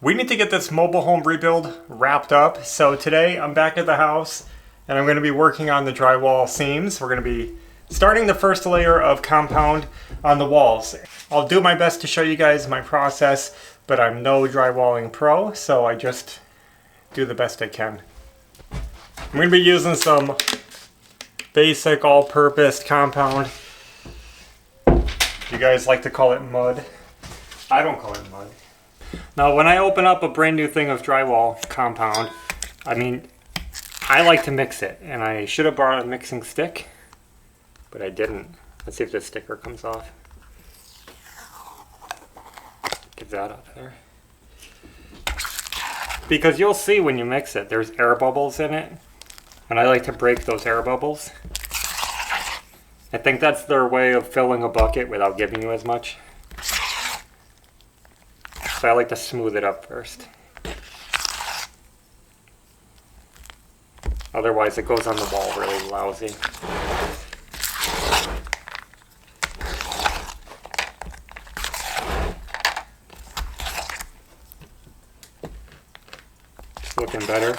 We need to get this mobile home rebuild wrapped up. So today I'm back at the house and I'm going to be working on the drywall seams. We're going to be starting the first layer of compound on the walls. I'll do my best to show you guys my process, but I'm no drywalling pro, so I just do the best I can. I'm going to be using some basic all-purpose compound. You guys like to call it mud. I don't call it mud. Now, when I open up a brand new thing of drywall compound, I like to mix it, and I should have brought a mixing stick, but I didn't. Let's see if this sticker comes off. Get that out of there. Because you'll see when you mix it, there's air bubbles in it, and I like to break those air bubbles. I think that's their way of filling a bucket without giving you as much. So I like to smooth it up first. Otherwise it goes on the wall really lousy. It's looking better.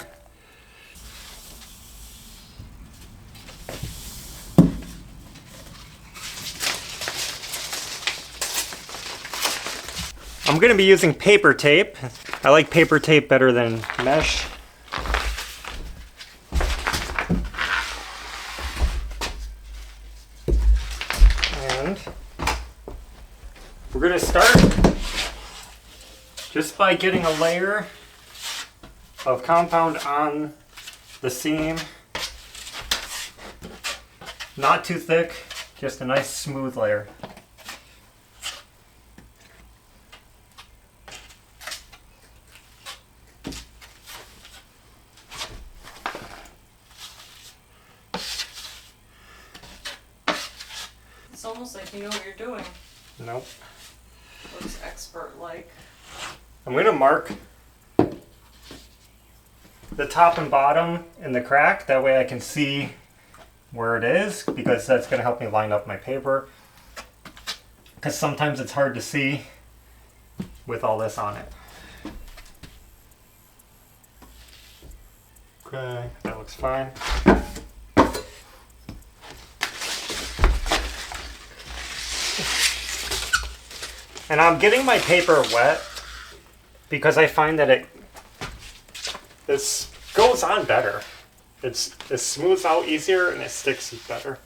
I'm going to be using paper tape. I like paper tape better than mesh. And we're going to start just by getting a layer of compound on the seam. Not too thick, just a nice smooth layer. It's almost like you know what you're doing. Nope. Looks expert-like. I'm going to mark the top and bottom in the crack. That way I can see where it is, because that's going to help me line up my paper. Because sometimes it's hard to see with all this on it. Okay, that looks fine. And I'm getting my paper wet because I find that this goes on better. It smooths out easier and it sticks better.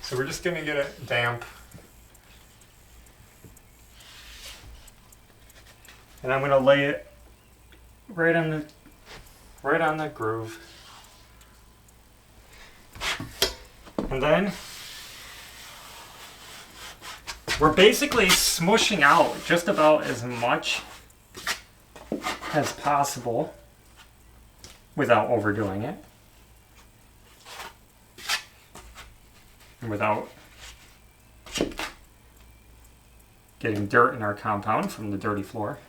So we're just gonna get it damp. And I'm gonna lay it right on the groove. And then we're basically smushing out just about as much as possible without overdoing it. And without getting dirt in our compound from the dirty floor.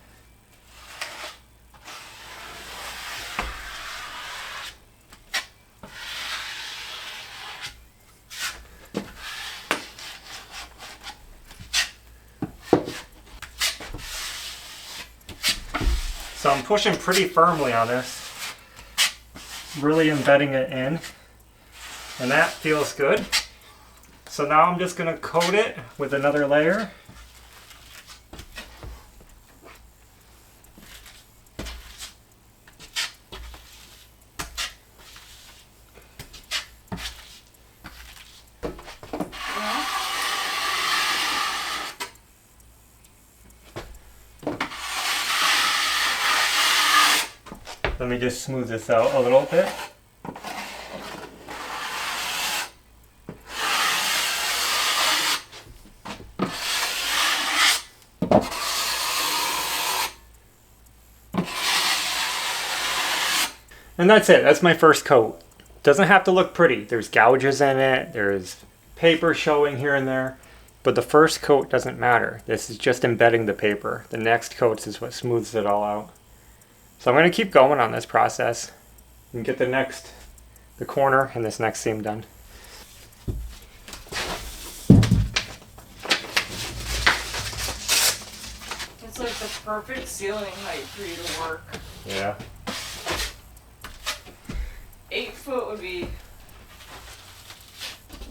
So I'm pushing pretty firmly on this, really embedding it in, and that feels good. So now I'm just going to coat it with another layer. Let me just smooth this out a little bit. And that's it. That's my first coat. Doesn't have to look pretty. There's gouges in it. There's paper showing here and there. But the first coat doesn't matter. This is just embedding the paper. The next coat is what smooths it all out. So I'm going to keep going on this process and get the corner and this next seam done. It's like the perfect ceiling height for you to work. Yeah. 8 foot would be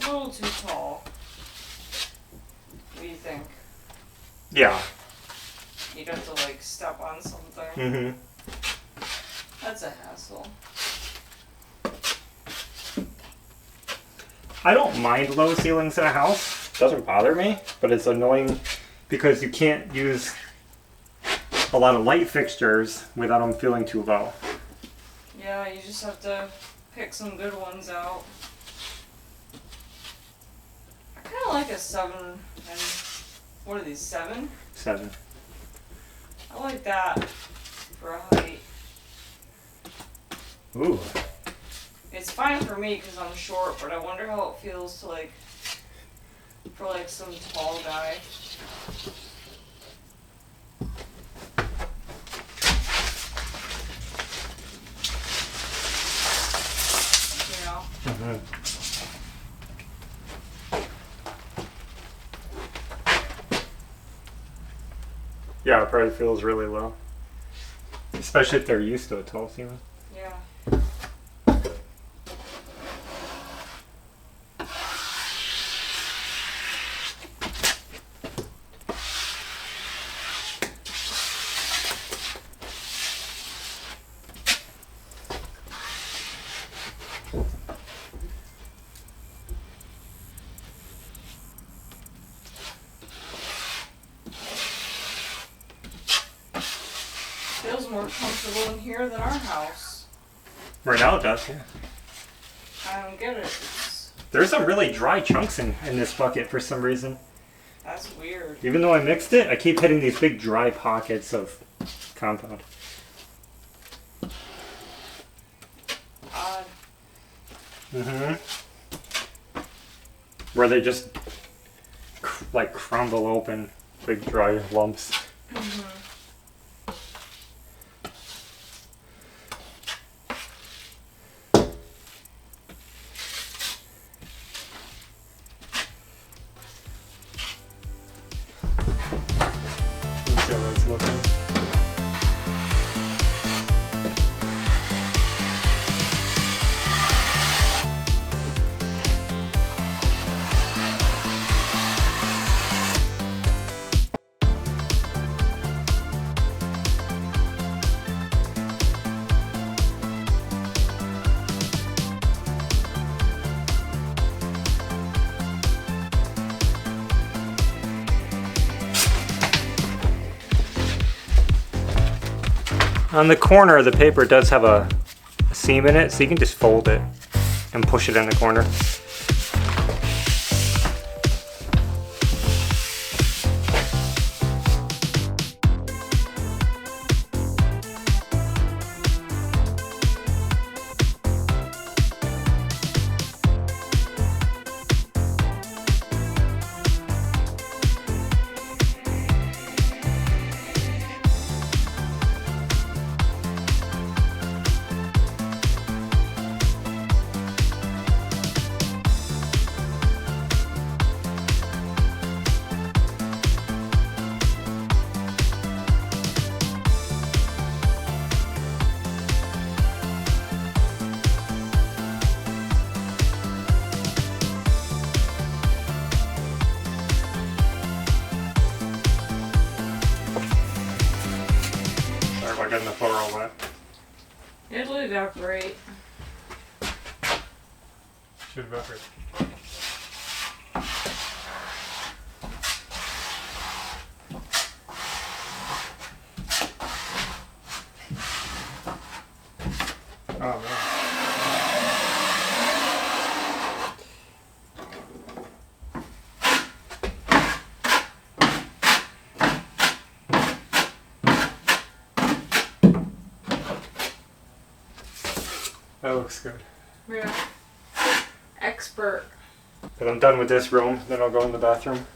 a little too tall. What do you think? Yeah. You'd have to like step on something. Mm-hmm. That's a hassle. I don't mind low ceilings in a house. It doesn't bother me, but it's annoying because you can't use a lot of light fixtures without them feeling too low. Yeah, you just have to pick some good ones out. I kind of like a 7 and what are these, 7? 7. I like that for a height. Ooh. It's fine for me because I'm short, but I wonder how it feels to like, for like some tall guy. You know? Mm-hmm. Yeah, it probably feels really low. Especially if they're used to a tall ceiling. Yeah. Feels more comfortable in here than our house. Right now it does, yeah. I don't get it. There's some really dry chunks in this bucket for some reason. That's weird. Even though I mixed it, I keep hitting these big dry pockets of compound. Odd. Mm-hmm. Where they just like crumble open, big dry lumps. Mm-hmm. Let's see how it's looking. On the corner, the paper does have a seam in it, so you can just fold it and push it in the corner. Sorry about getting the floor all wet. It'll evaporate. Should evaporate. Oh man. That looks good. Yeah. Expert. But I'm done with this room, then I'll go in the bathroom.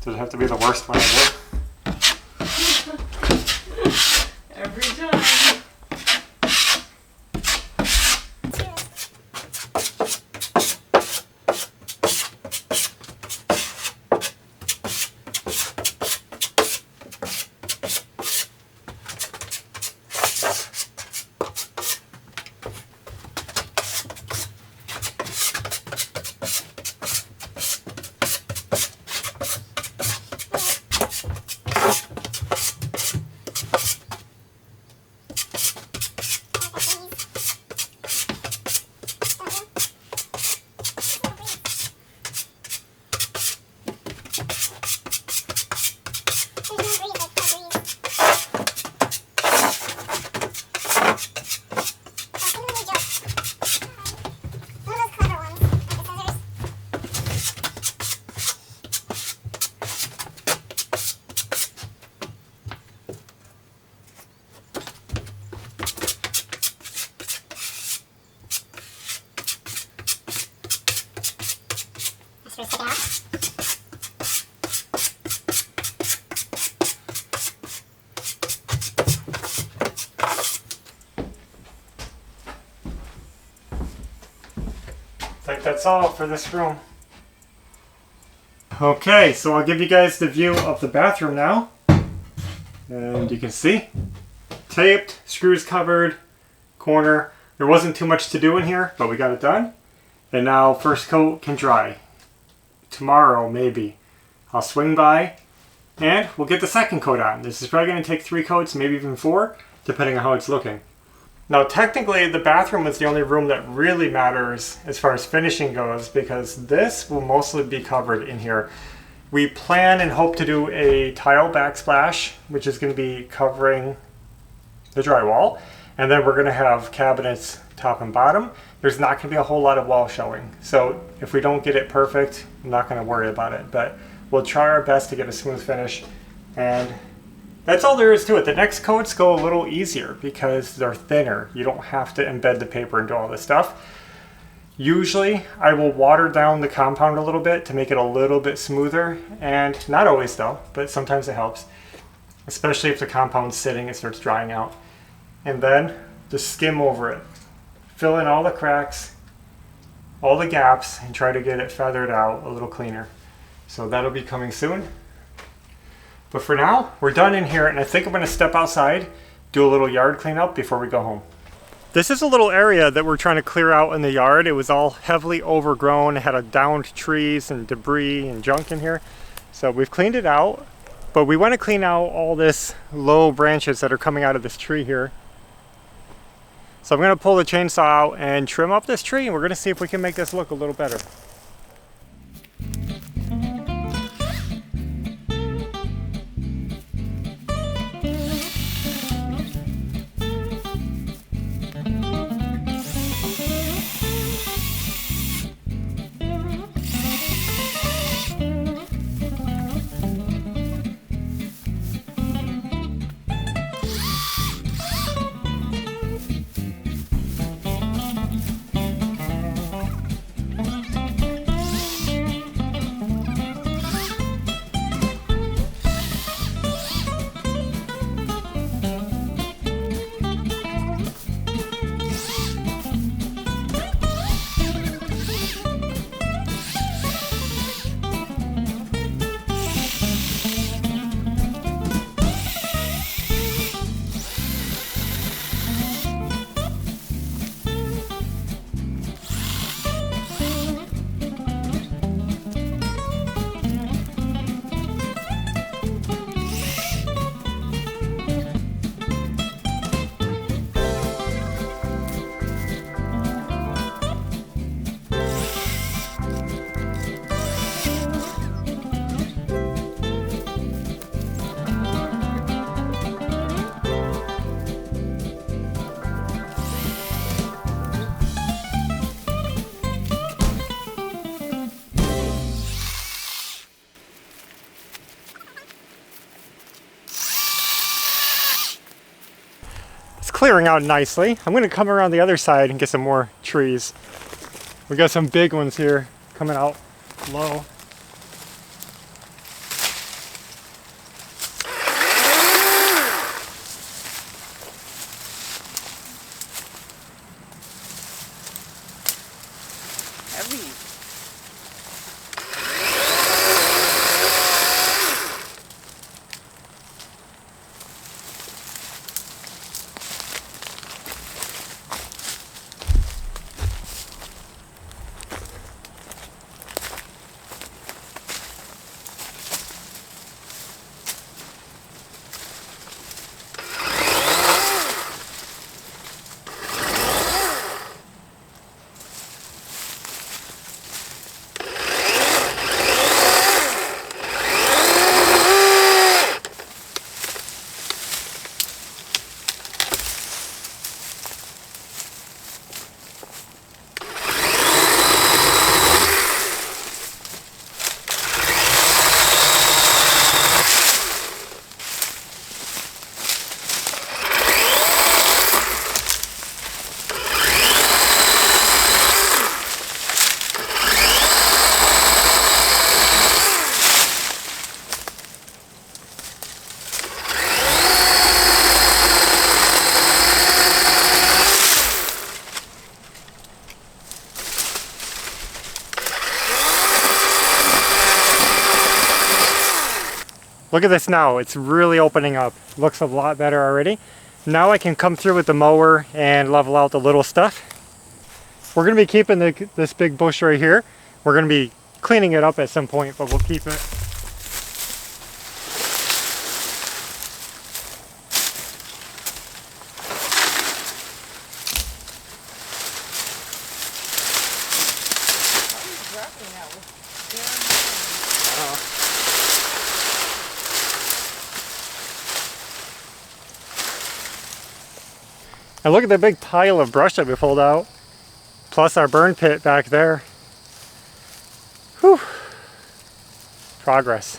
Does it have to be the worst one ever? Every time. I think that's all for this room. Okay, so I'll give you guys the view of the bathroom now. And you can see, taped, screws covered, corner. There wasn't too much to do in here, but we got it done. And now first coat can dry. Tomorrow, maybe. I'll swing by and we'll get the second coat on. This is probably going to take 3 coats, maybe even 4, depending on how it's looking. Now technically the bathroom is the only room that really matters as far as finishing goes, because this will mostly be covered in here. We plan and hope to do a tile backsplash, which is going to be covering the drywall, and then we're going to have cabinets top and bottom. There's not going to be a whole lot of wall showing, so if we don't get it perfect, I'm not going to worry about it, but we'll try our best to get a smooth finish. And that's all there is to it. The next coats go a little easier because they're thinner. You don't have to embed the paper into all this stuff. Usually I will water down the compound a little bit to make it a little bit smoother, and not always though, but sometimes it helps, especially if the compound's sitting and starts drying out. And then just skim over it. Fill in all the cracks, all the gaps, and try to get it feathered out a little cleaner. So that'll be coming soon. But for now, we're done in here, and I think I'm going to step outside, do a little yard cleanup before we go home. This is a little area that we're trying to clear out in the yard. It was all heavily overgrown. It had downed trees and debris and junk in here. So we've cleaned it out, but we want to clean out all this low branches that are coming out of this tree here. So I'm going to pull the chainsaw out and trim up this tree, and we're going to see if we can make this look a little better. Clearing out nicely. I'm going to come around the other side and get some more trees. We got some big ones here coming out low. Heavy. Look at this now. It's really opening up. Looks a lot better already. Now I can come through with the mower and level out the little stuff. We're going to be keeping this big bush right here. We're going to be cleaning it up at some point, but we'll keep it. And look at the big pile of brush that we pulled out, plus our burn pit back there. Whew. Progress.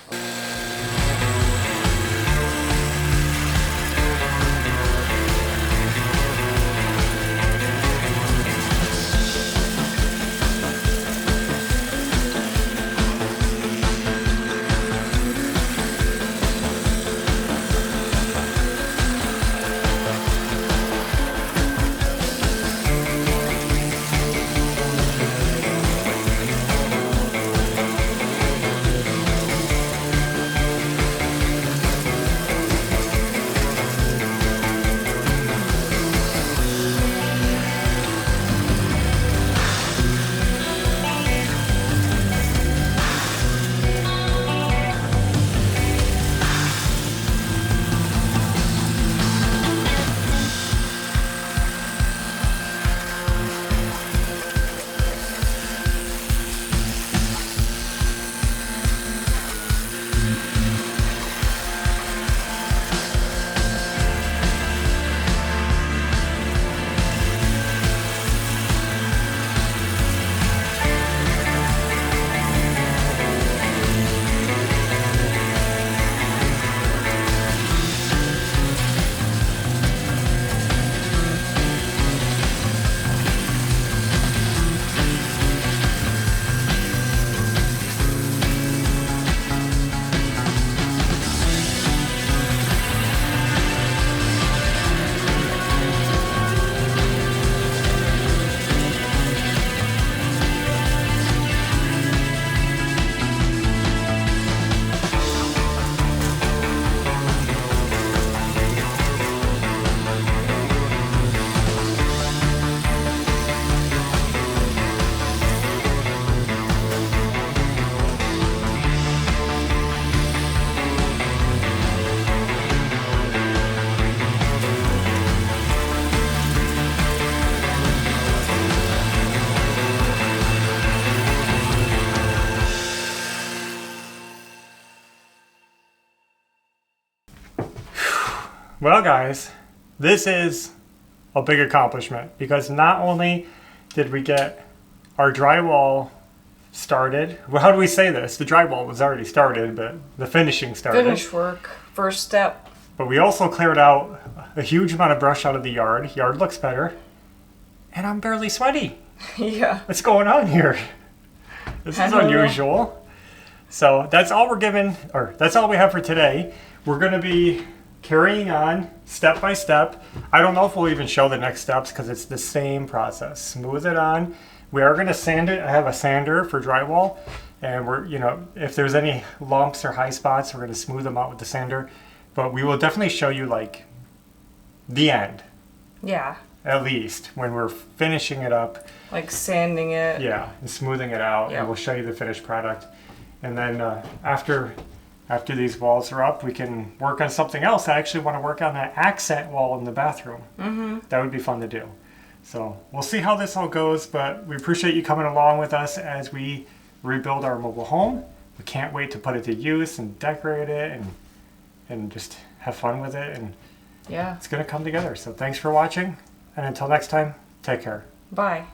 Well guys, this is a big accomplishment because not only did we get our drywall started, well, how do we say this? The drywall was already started, but the finishing started. Finish work, first step. But we also cleared out a huge amount of brush out of the yard. Yard looks better. And I'm barely sweaty. Yeah. What's going on here? This is unusual. So that's all that's all we have for today. We're going to be carrying on step by step. I don't know if we'll even show the next steps because it's the same process. Smooth it on. We are going to sand it. I have a sander for drywall, and we're, if there's any lumps or high spots, we're going to smooth them out with the sander. But we will definitely show you like the end. Yeah. At least when we're finishing it up. Like sanding it. Yeah, and smoothing it out, and we'll show you the finished product. And then after these walls are up, we can work on something else. I actually want to work on that accent wall in the bathroom. Mm-hmm. That would be fun to do. So we'll see how this all goes, but we appreciate you coming along with us as we rebuild our mobile home. We can't wait to put it to use and decorate it and just have fun with it. And yeah, it's going to come together. So thanks for watching, and until next time, take care. Bye.